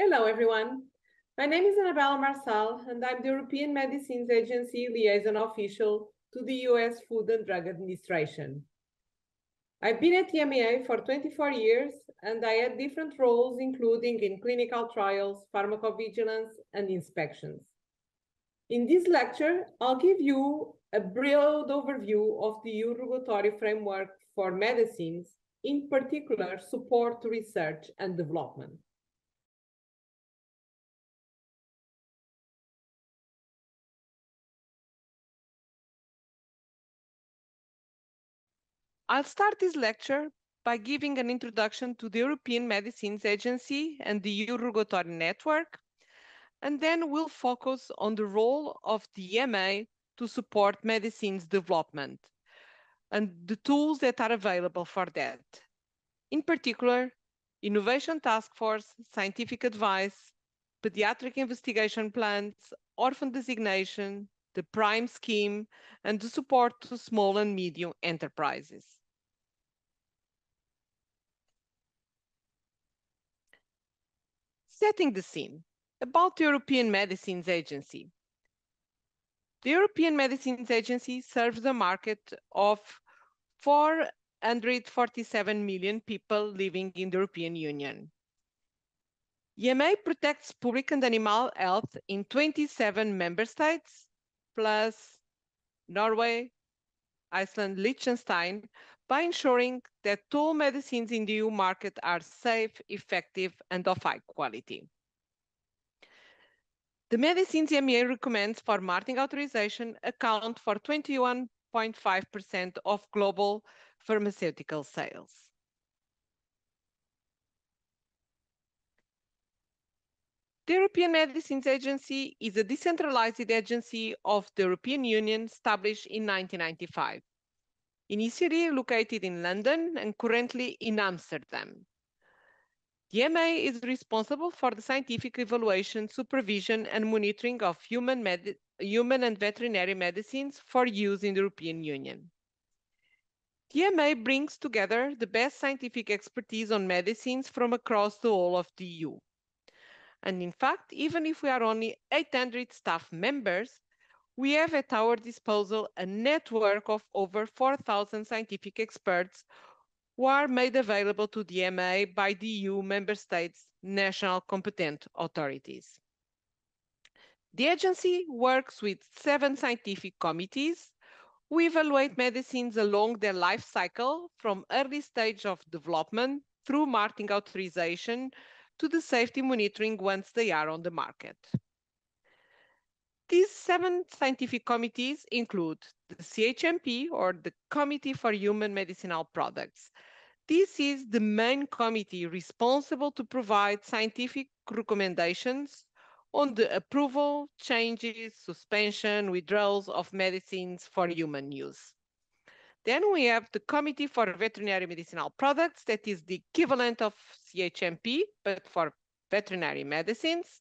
Hello, everyone. My name is Annabella Marçal, and I'm the European Medicines Agency Liaison Official to the US Food and Drug Administration. I've been at EMA for 24 years, and I had different roles, including in clinical trials, pharmacovigilance, and inspections. In this lecture, I'll give you a broad overview of the EU regulatory framework for medicines, in particular, support to research and development. I'll start this lecture by giving an introduction to the European Medicines Agency and the EU regulatory network, and then we'll focus on the role of the EMA to support medicines development and the tools that are available for that. In particular, Innovation Task Force, scientific advice, pediatric investigation plans, orphan designation, the PRIME scheme, and the support to small and medium enterprises. Setting the scene about the European Medicines Agency. The European Medicines Agency serves a market of 447 million people living in the European Union. EMA protects public and animal health in 27 member states, plus Norway, Iceland, Liechtenstein, by ensuring that all medicines in the EU market are safe, effective, and of high quality. The medicines EMA recommends for marketing authorization account for 21.5% of global pharmaceutical sales. The European Medicines Agency is a decentralized agency of the European Union established in 1995. Initially located in London and currently in Amsterdam. The EMA is responsible for the scientific evaluation, supervision, and monitoring of human and veterinary medicines for use in the European Union. The EMA brings together the best scientific expertise on medicines from across the whole of the EU. And in fact, even if we are only 800 staff members, we have at our disposal a network of over 4,000 scientific experts who are made available to the EMA by the EU member states' national competent authorities. The agency works with 7 scientific committees who evaluate medicines along their life cycle from early stage of development through marketing authorization to the safety monitoring once they are on the market. These 7 scientific committees include the CHMP, or the Committee for Human Medicinal Products. This is the main committee responsible to provide scientific recommendations on the approval, changes, suspension, withdrawals of medicines for human use. Then we have the Committee for Veterinary Medicinal Products, that is the equivalent of CHMP, but for veterinary medicines.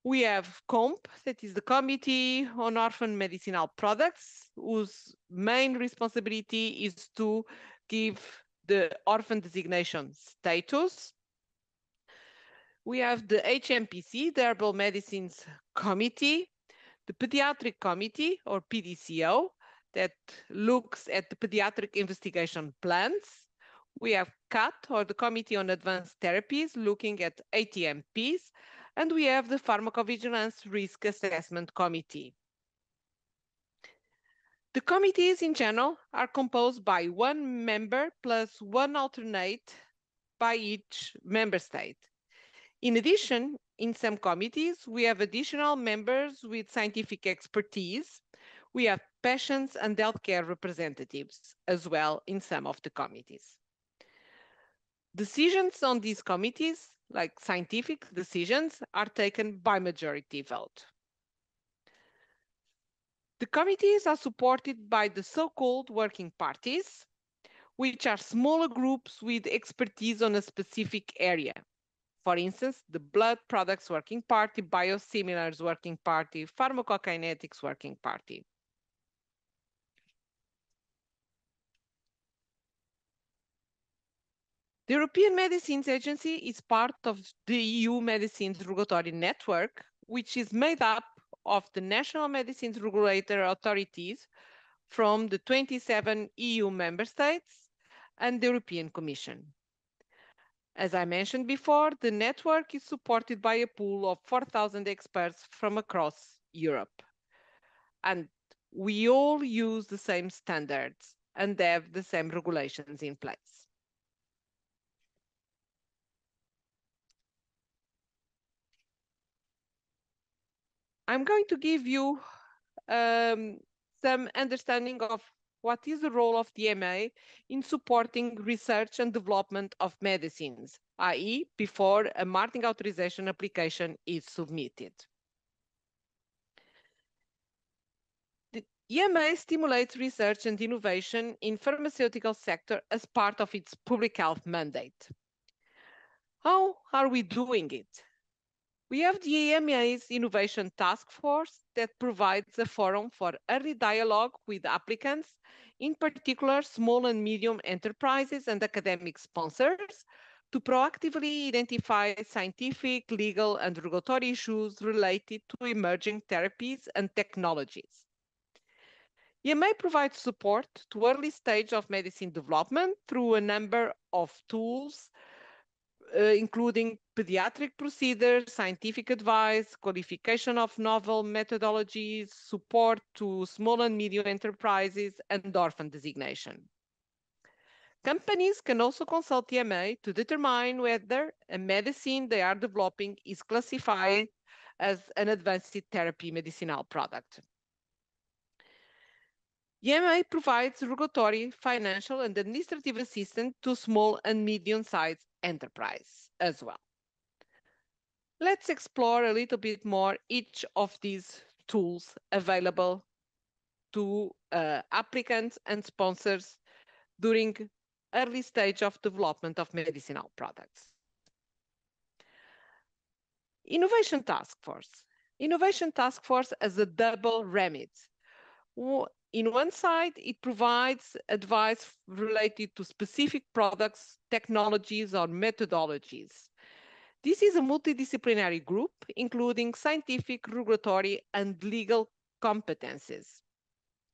We have COMP, that is the Committee on Orphan Medicinal Products, whose main responsibility is to give the orphan designation status. We have the HMPC, the Herbal Medicines Committee, the Pediatric Committee, or PDCO, that looks at the pediatric investigation plans. We have CAT, or the Committee on Advanced Therapies, looking at ATMPs, and we have the Pharmacovigilance Risk Assessment Committee. The committees in general are composed by 1 member plus 1 alternate by each member state. In addition, in some committees, we have additional members with scientific expertise. We have patients and healthcare representatives as well in some of the committees. Decisions on these committees, like scientific decisions, are taken by majority vote. The committees are supported by the so-called working parties, which are smaller groups with expertise on a specific area. For instance, the Blood Products Working Party, Biosimilars Working Party, Pharmacokinetics Working Party. The European Medicines Agency is part of the EU Medicines Regulatory Network, which is made up of the national medicines regulator authorities from the 27 EU member states and the European Commission. As I mentioned before, the network is supported by a pool of 4,000 experts from across Europe. And we all use the same standards and have the same regulations in place. I'm going to give you some understanding of what is the role of the EMA in supporting research and development of medicines, i.e., before a marketing authorization application is submitted. The EMA stimulates research and innovation in pharmaceutical sector as part of its public health mandate. How are we doing it? We have the EMA's Innovation Task Force that provides a forum for early dialogue with applicants, in particular small and medium enterprises and academic sponsors, to proactively identify scientific, legal, and regulatory issues related to emerging therapies and technologies. EMA provides support to early stage of medicine development through a number of tools, including pediatric procedures, scientific advice, qualification of novel methodologies, support to small and medium enterprises, and orphan designation. Companies can also consult EMA to determine whether a medicine they are developing is classified as an advanced therapy medicinal product. EMA provides regulatory, financial, and administrative assistance to small and medium-sized enterprise as well. Let's explore a little bit more each of these tools available to applicants and sponsors during early stage of development of medicinal products. Innovation Task Force. Innovation Task Force has a double remit. In one side, it provides advice related to specific products, technologies, or methodologies. This is a multidisciplinary group, including scientific, regulatory, and legal competencies.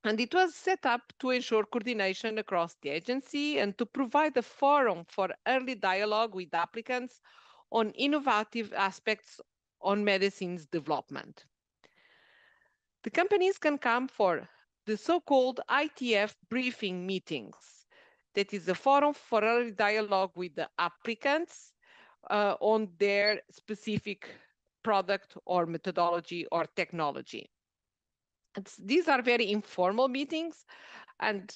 And it was set up to ensure coordination across the agency and to provide a forum for early dialogue with applicants on innovative aspects on medicines development. The companies can come for the so-called ITF briefing meetings. That is a forum for early dialogue with the applicants on their specific product or methodology or technology. These are very informal meetings, and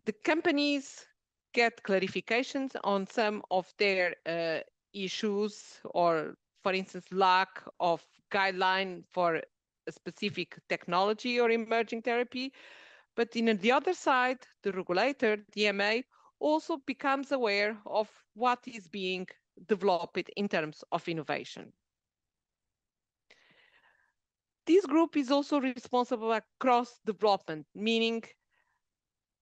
the companies get clarifications on some of their issues, or for instance, lack of guideline for a specific technology or emerging therapy. But in the other side, the regulator, the EMA, also becomes aware of what is being developed in terms of innovation. This group is also responsible across development, meaning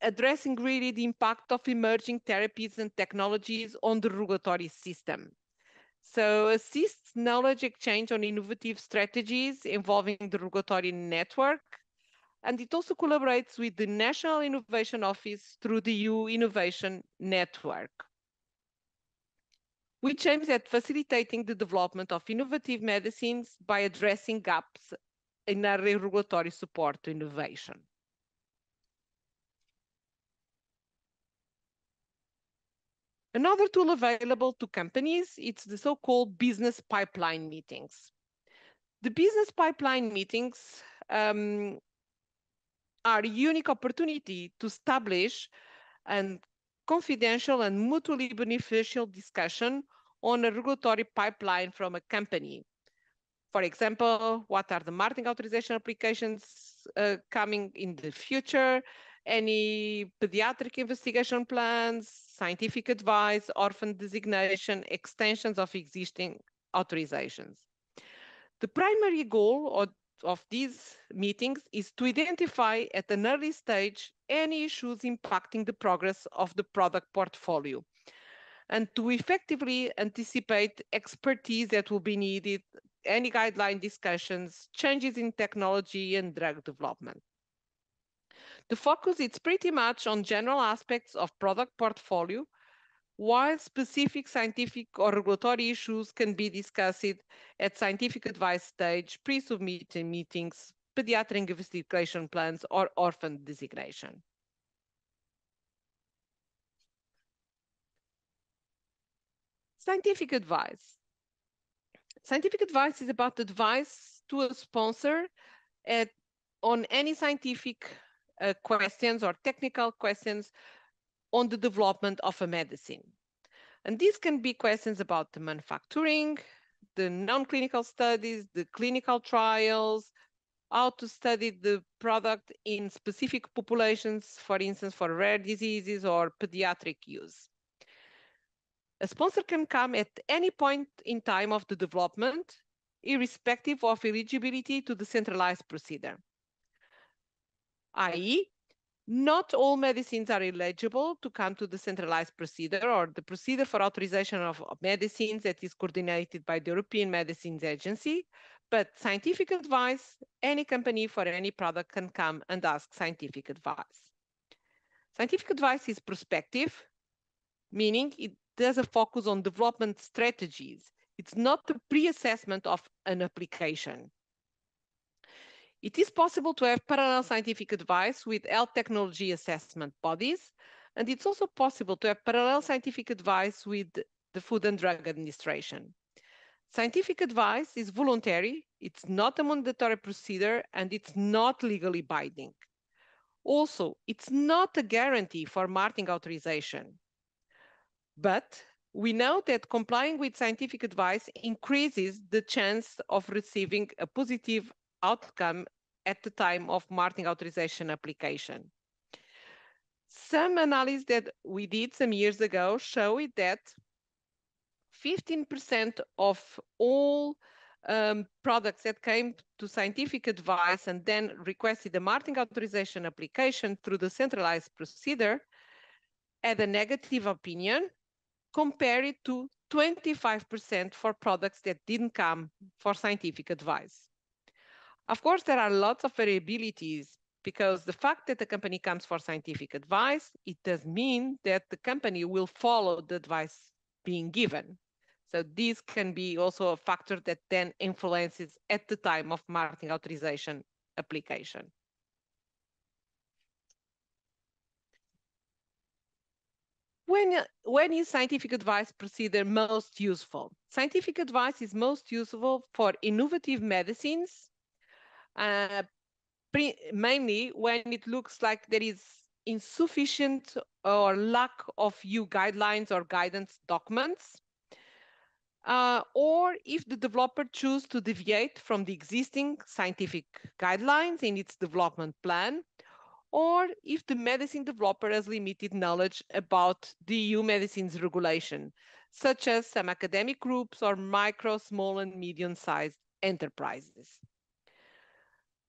addressing really the impact of emerging therapies and technologies on the regulatory system. So assists knowledge exchange on innovative strategies involving the regulatory network, and it also collaborates with the National Innovation Office through the EU Innovation Network, which aims at facilitating the development of innovative medicines by addressing gaps in our regulatory support to innovation. Another tool available to companies, it's the so-called business pipeline meetings. The business pipeline meetings are a unique opportunity to establish a confidential and mutually beneficial discussion on a regulatory pipeline from a company. For example, what are the marketing authorization applications coming in the future, any pediatric investigation plans, scientific advice, orphan designation, extensions of existing authorizations. The primary goal of these meetings is to identify at an early stage any issues impacting the progress of the product portfolio. and to effectively anticipate expertise that will be needed, any guideline discussions, changes in technology and drug development. The focus is pretty much on general aspects of product portfolio, while specific scientific or regulatory issues can be discussed at scientific advice stage, pre-submission meetings, pediatric investigation plans, or orphan designation. Scientific advice. Scientific advice is about advice to a sponsor on any scientific questions or technical questions on the development of a medicine. And these can be questions about the manufacturing, the non-clinical studies, the clinical trials, how to study the product in specific populations, for instance, for rare diseases or pediatric use. A sponsor can come at any point in time of the development, irrespective of eligibility to the centralized procedure, i.e., not all medicines are eligible to come to the centralized procedure or the procedure for authorization of medicines that is coordinated by the European Medicines Agency, but scientific advice, any company for any product can come and ask scientific advice. Scientific advice is prospective, meaning it does a focus on development strategies. It's not the pre-assessment of an application. It is possible to have parallel scientific advice with health technology assessment bodies, and it's also possible to have parallel scientific advice with the Food and Drug Administration. Scientific advice is voluntary, it's not a mandatory procedure, and it's not legally binding. Also, it's not a guarantee for marketing authorization. But we know that complying with scientific advice increases the chance of receiving a positive outcome at the time of marketing authorization application. Some analysis that we did some years ago show it that 15% of all products that came to scientific advice and then requested a marketing authorization application through the centralized procedure had a negative opinion, compared to 25% for products that didn't come for scientific advice. Of course, there are lots of variabilities because the fact that the company comes for scientific advice, it does mean that the company will follow the advice being given. So this can be also a factor that then influences at the time of marketing authorization application. When is scientific advice procedure most useful? Scientific advice is most useful for innovative medicines, mainly when it looks like there is insufficient or lack of EU guidelines or guidance documents, or if the developer chooses to deviate from the existing scientific guidelines in its development plan, or if the medicine developer has limited knowledge about the EU medicines regulation, such as some academic groups or micro, small, and medium-sized enterprises.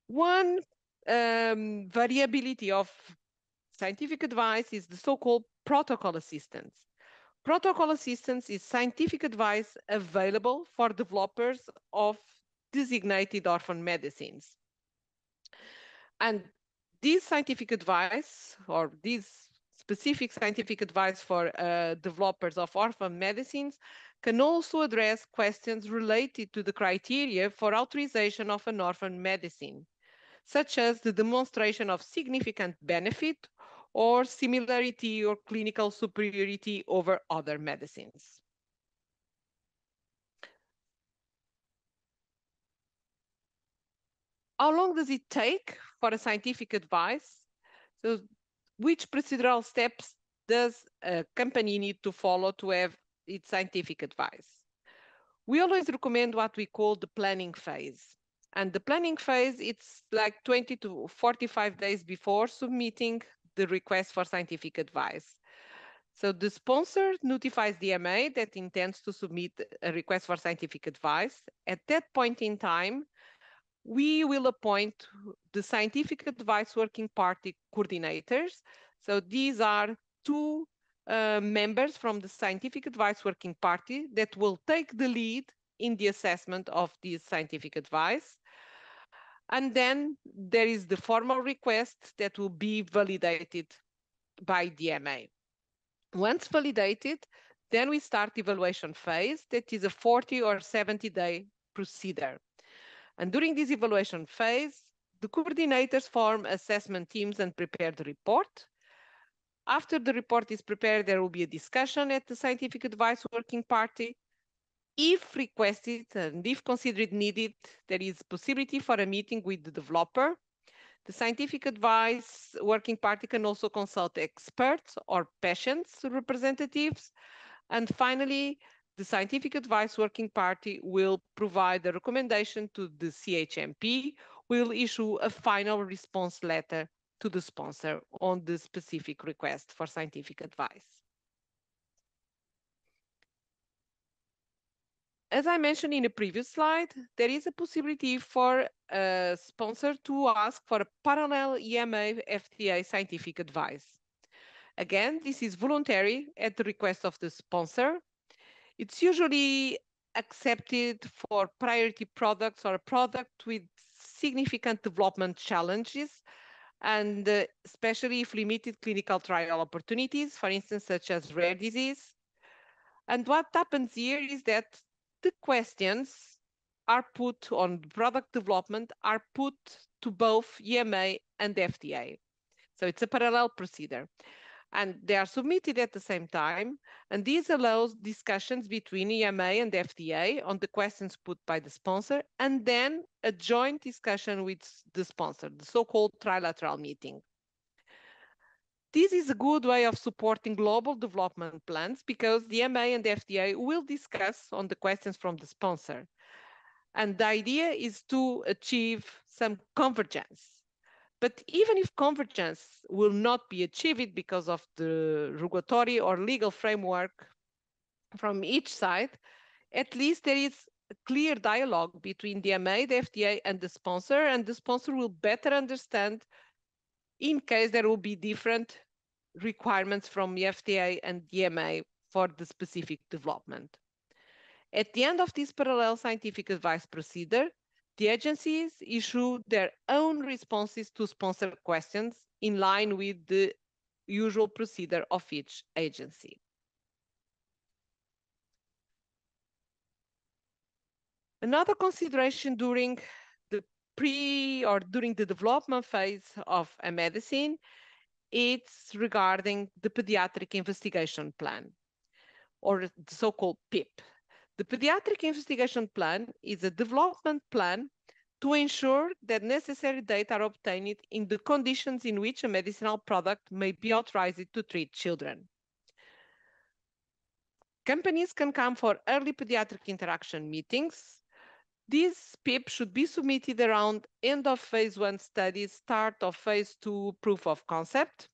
One variability of scientific advice is the so-called protocol assistance. Protocol assistance is scientific advice available for developers of designated orphan medicines. And this scientific advice, or this specific scientific advice for developers of orphan medicines, can also address questions related to the criteria for authorization of an orphan medicine, such as the demonstration of significant benefit or similarity or clinical superiority over other medicines. How long does it take for a scientific advice? So which procedural steps does a company need to follow to have its scientific advice? We always recommend what we call the planning phase. And the planning phase, it's like 20 to 45 days before submitting the request for scientific advice. So the sponsor notifies the EMA that intends to submit a request for scientific advice. At that point in time, we will appoint the scientific advice working party coordinators. So these are two members from the Scientific Advice Working Party that will take the lead in the assessment of this scientific advice. And then there is the formal request that will be validated by the EMA. Once validated, then we start the evaluation phase. That is a 40 or 70-day procedure. And during this evaluation phase, the coordinators form assessment teams and prepare the report. After the report is prepared, there will be a discussion at the Scientific Advice Working Party. If requested and if considered needed, there is possibility for a meeting with the developer. The Scientific Advice Working Party can also consult experts or patients representatives. And finally, the Scientific Advice Working Party will provide a recommendation to the CHMP, will issue a final response letter to the sponsor on the specific request for scientific advice. As I mentioned in a previous slide, there is a possibility for a sponsor to ask for a parallel EMA FDA scientific advice. Again, this is voluntary at the request of the sponsor. It's usually accepted for priority products or a product with significant development challenges, and especially if limited clinical trial opportunities, for instance, such as rare disease. And what happens here is that the questions are put on product development, are put to both EMA and FDA. So it's a parallel procedure. And they are submitted at the same time. And this allows discussions between EMA and FDA on the questions put by the sponsor, and then a joint discussion with the sponsor, the so-called trilateral meeting. This is a good way of supporting global development plans because the EMA and the FDA will discuss on the questions from the sponsor. And the idea is to achieve some convergence. But even if convergence will not be achieved because of the regulatory or legal framework from each side, at least there is a clear dialogue between the EMA, the FDA, and the sponsor will better understand in case there will be different requirements from the FDA and the EMA for the specific development. At the end of this parallel scientific advice procedure, the agencies issue their own responses to sponsor questions in line with the usual procedure of each agency. Another consideration during the during the development phase of a medicine, it's regarding the pediatric investigation plan, or the so-called PIP. The Pediatric Investigation Plan is a development plan to ensure that necessary data are obtained in the conditions in which a medicinal product may be authorized to treat children. Companies can come for early pediatric interaction meetings. This PIP should be submitted around end of phase 1 studies, start of phase 2 proof of concept.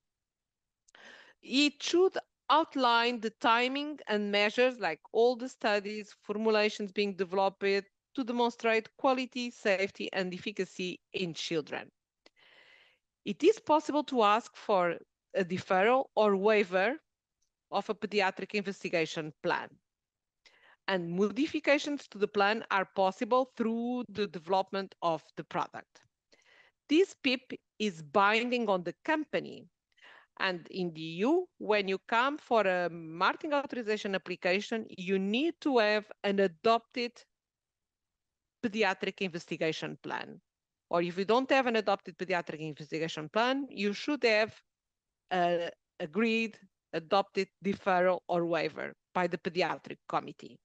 It should outline the timing and measures like all the studies, formulations being developed to demonstrate quality, safety, and efficacy in children. It is possible to ask for a deferral or waiver of a pediatric investigation plan. And modifications to the plan are possible through the development of the product. This PIP is binding on the company. And in the EU, when you come for a marketing authorization application, you need to have an adopted pediatric investigation plan. Or if you don't have an adopted pediatric investigation plan, you should have an agreed, adopted deferral or waiver by the pediatric committee.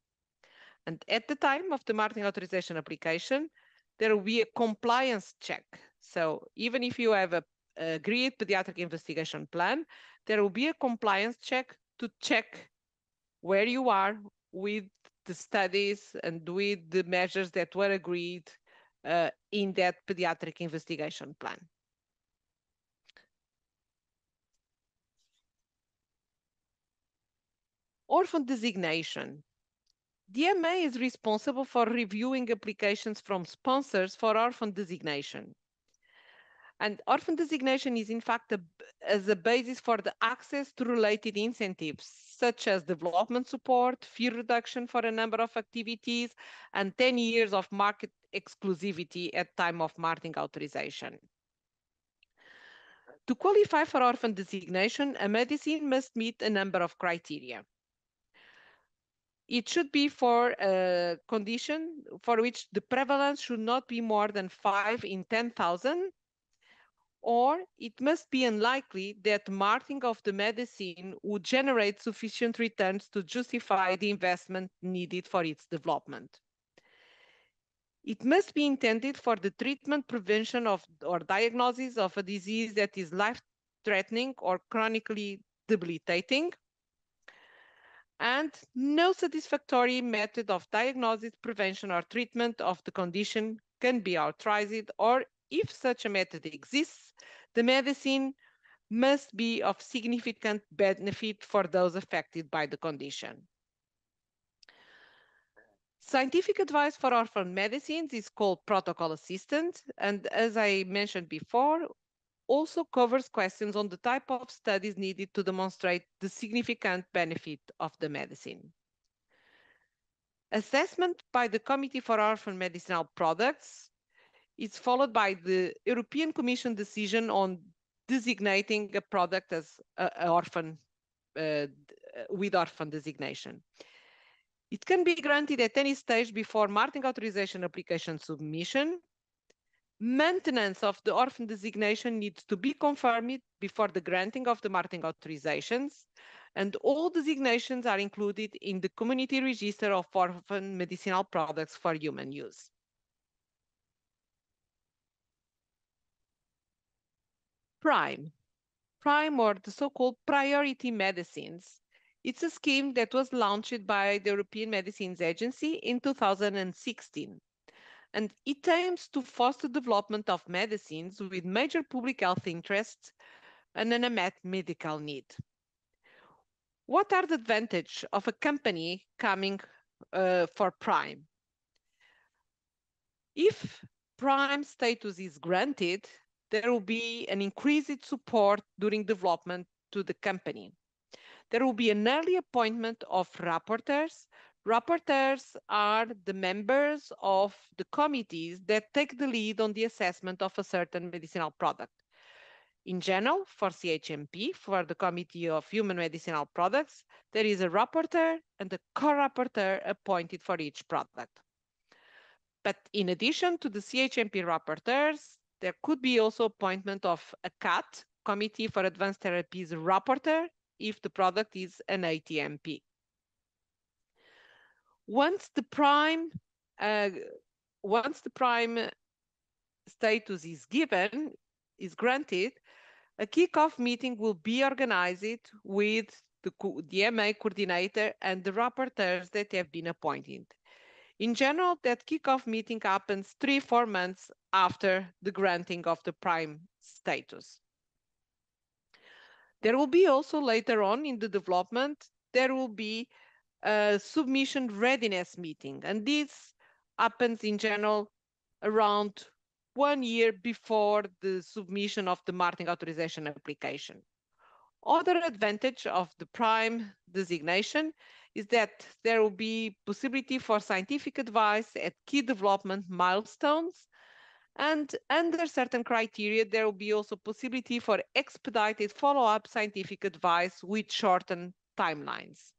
And at the time of the marketing authorization application, there will be a compliance check. So even if you have a agreed pediatric investigation plan, there will be a compliance check to check where you are with the studies and with the measures that were agreed in that pediatric investigation plan. Orphan designation. The EMA is responsible for reviewing applications from sponsors for orphan designation. And orphan designation is in fact as a basis for the access to related incentives, such as development support, fee reduction for a number of activities, and 10 years of market exclusivity at time of marketing authorization. To qualify for orphan designation, a medicine must meet a number of criteria. It should be for a condition for which the prevalence should not be more than 5 in 10,000, or it must be unlikely that marketing of the medicine would generate sufficient returns to justify the investment needed for its development. It must be intended for the treatment, prevention of or diagnosis of a disease that is life-threatening or chronically debilitating, and no satisfactory method of diagnosis, prevention, or treatment of the condition can be authorized, or if such a method exists, the medicine must be of significant benefit for those affected by the condition. Scientific advice for orphan medicines is called protocol assistant, and as I mentioned before, also covers questions on the type of studies needed to demonstrate the significant benefit of the medicine. Assessment by the Committee for Orphan Medicinal Products is followed by the European Commission decision on designating a product as an orphan with orphan designation. It can be granted at any stage before marketing authorization application submission. Maintenance of the orphan designation needs to be confirmed before the granting of the marketing authorizations, and all designations are included in the Community Register of Orphan Medicinal Products for Human Use. PRIME, or the so-called priority medicines. It's a scheme that was launched by the European Medicines Agency in 2016. And it aims to foster development of medicines with major public health interests and an unmet medical need. What are the advantages of a company coming for PRIME? If PRIME status is granted, there will be an increased support during development to the company. There will be an early appointment of rapporteurs. Rapporteurs are the members of the committees that take the lead on the assessment of a certain medicinal product. In general, for CHMP, for the Committee of Human Medicinal Products, there is a rapporteur and a co-rapporteur appointed for each product. But in addition to the CHMP rapporteurs, there could be also appointment of a CAT, Committee for Advanced Therapies rapporteur, if the product is an ATMP. Once the PRIME status is granted, a kickoff meeting will be organized with the EMA coordinator and the rapporteurs that have been appointed. In general, that kickoff meeting happens 3-4 months after the granting of the PRIME status. There will be also later on in the development, there will be a submission readiness meeting, and this happens in general around 1 year before the submission of the marketing authorization application. Other advantage of the PRIME designation is that there will be possibility for scientific advice at key development milestones, and under certain criteria, there will be also possibility for expedited follow-up scientific advice with shortened timelines.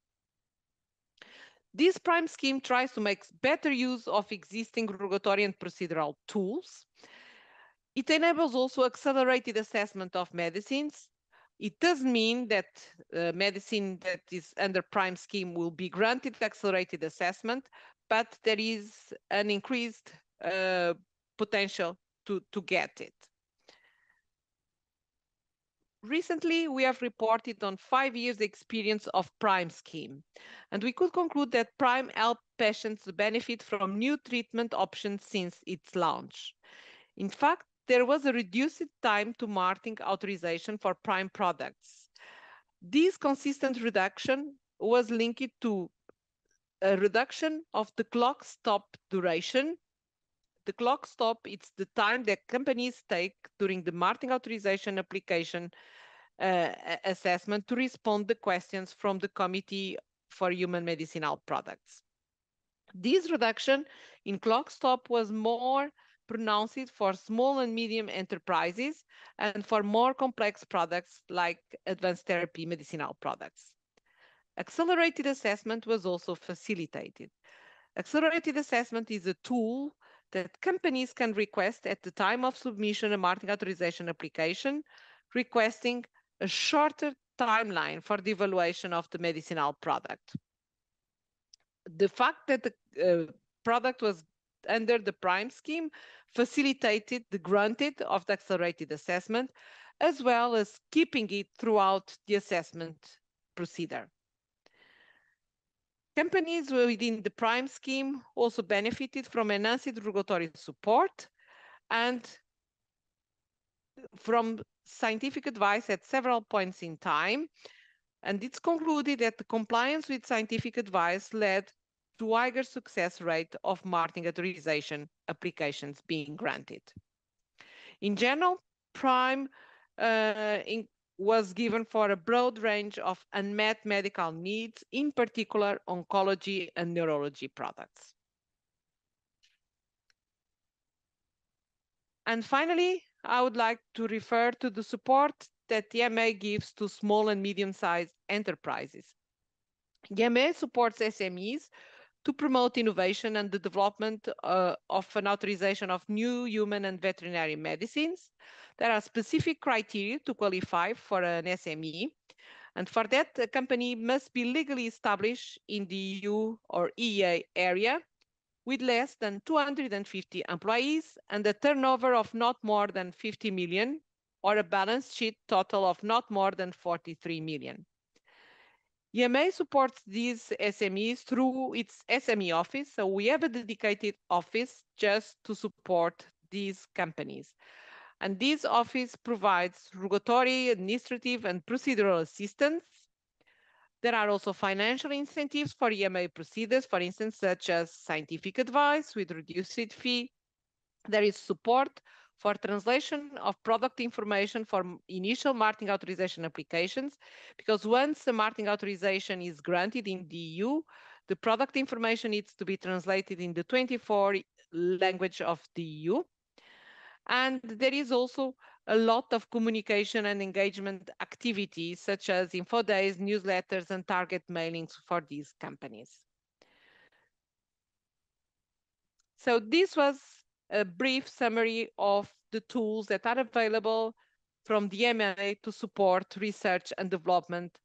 This PRIME scheme tries to make better use of existing regulatory and procedural tools. It enables also accelerated assessment of medicines. It does mean that medicine that is under PRIME scheme will be granted accelerated assessment, but there is an increased potential to get it. Recently, we have reported on 5 years experience of PRIME scheme, and we could conclude that PRIME helped patients benefit from new treatment options since its launch. In fact, there was a reduced time to marketing authorization for PRIME products. This consistent reduction was linked to a reduction of the clock stop duration, The clock stop, it's the time that companies take during the marketing authorization application assessment to respond to questions from the Committee for Human Medicinal Products. This reduction in clock stop was more pronounced for small and medium enterprises and for more complex products like advanced therapy medicinal products. Accelerated assessment was also facilitated. Accelerated assessment is a tool that companies can request at the time of submission of marketing authorization application, requesting a shorter timeline for the evaluation of the medicinal product. The fact that the product was under the prime scheme facilitated the granted of the accelerated assessment, as well as keeping it throughout the assessment procedure. Companies within the prime scheme also benefited from enhanced regulatory support and from scientific advice at several points in time. And it's concluded that the compliance with scientific advice led to higher success rate of marketing authorization applications being granted. In general, prime was given for a broad range of unmet medical needs, in particular oncology and neurology products. And finally, I would like to refer to the support that the EMA gives to small and medium-sized enterprises. The EMA supports SMEs to promote innovation and the development of an authorization of new human and veterinary medicines. There are specific criteria to qualify for an SME, and for that, a company must be legally established in the EU or EEA area with less than 250 employees and a turnover of not more than 50 million, or a balance sheet total of not more than 43 million. EMA supports these SMEs through its SME office, so we have a dedicated office just to support these companies. And this office provides regulatory, administrative, and procedural assistance. There are also financial incentives for EMA procedures, for instance, such as scientific advice with reduced fee. There is support for translation of product information for initial marketing authorization applications, because once the marketing authorization is granted in the EU, the product information needs to be translated in the 24 language of the EU. And there is also a lot of communication and engagement activities, such as info days, newsletters, and target mailings for these companies. So this was a brief summary of the tools that are available from the EMA to support research and development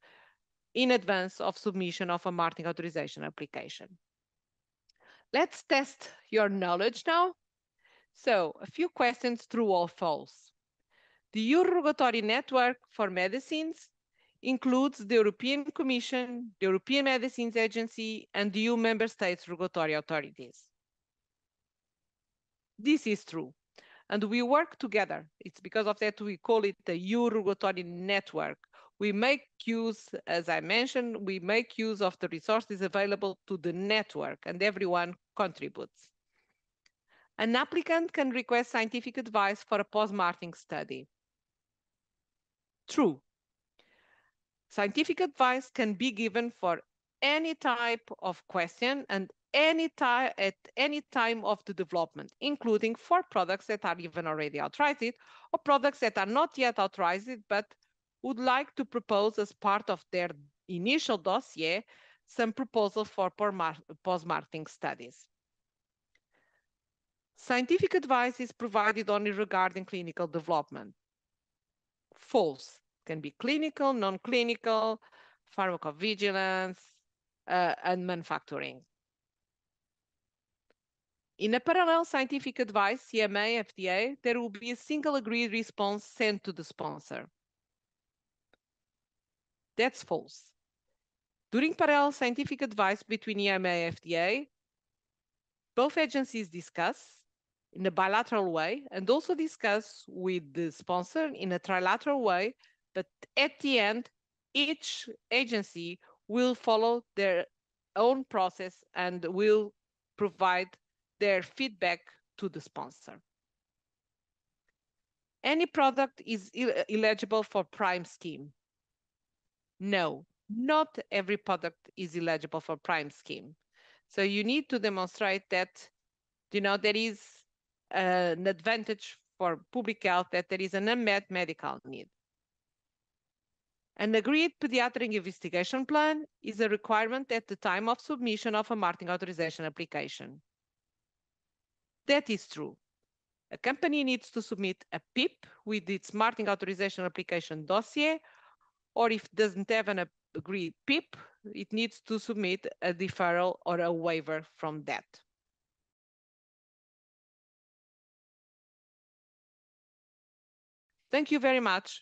in advance of submission of a marketing authorization application. Let's test your knowledge now. So a few questions, true or false. The EU regulatory network for medicines includes the European Commission, the European Medicines Agency, and the EU member states regulatory authorities. This is true, and we work together. It's because of that we call it the EU regulatory network. We make use, as I mentioned, we make use of the resources available to the network, and everyone contributes. An applicant can request scientific advice for a post-marketing study. True. Scientific advice can be given for any type of question and at any time of the development, including for products that are even already authorized or products that are not yet authorized but would like to propose as part of their initial dossier some proposal for post-marketing studies. Scientific advice is provided only regarding clinical development. False. Can be clinical, non-clinical, pharmacovigilance, and manufacturing. In a parallel scientific advice, EMA, FDA, there will be a single agreed response sent to the sponsor. That's false. During parallel scientific advice between EMA and FDA, both agencies discuss in a bilateral way and also discuss with the sponsor in a trilateral way, but at the end, each agency will follow their own process and will provide their feedback to the sponsor. Any product is eligible for Prime scheme. No, not every product is eligible for Prime scheme. So you need to demonstrate that, there is an advantage for public health, that there is an unmet medical need. An agreed pediatric investigation plan is a requirement at the time of submission of a marketing authorization application. That is true. A company needs to submit a PIP with its marketing authorization application dossier, or if it doesn't have an agreed PIP, it needs to submit a deferral or a waiver from that. Thank you very much.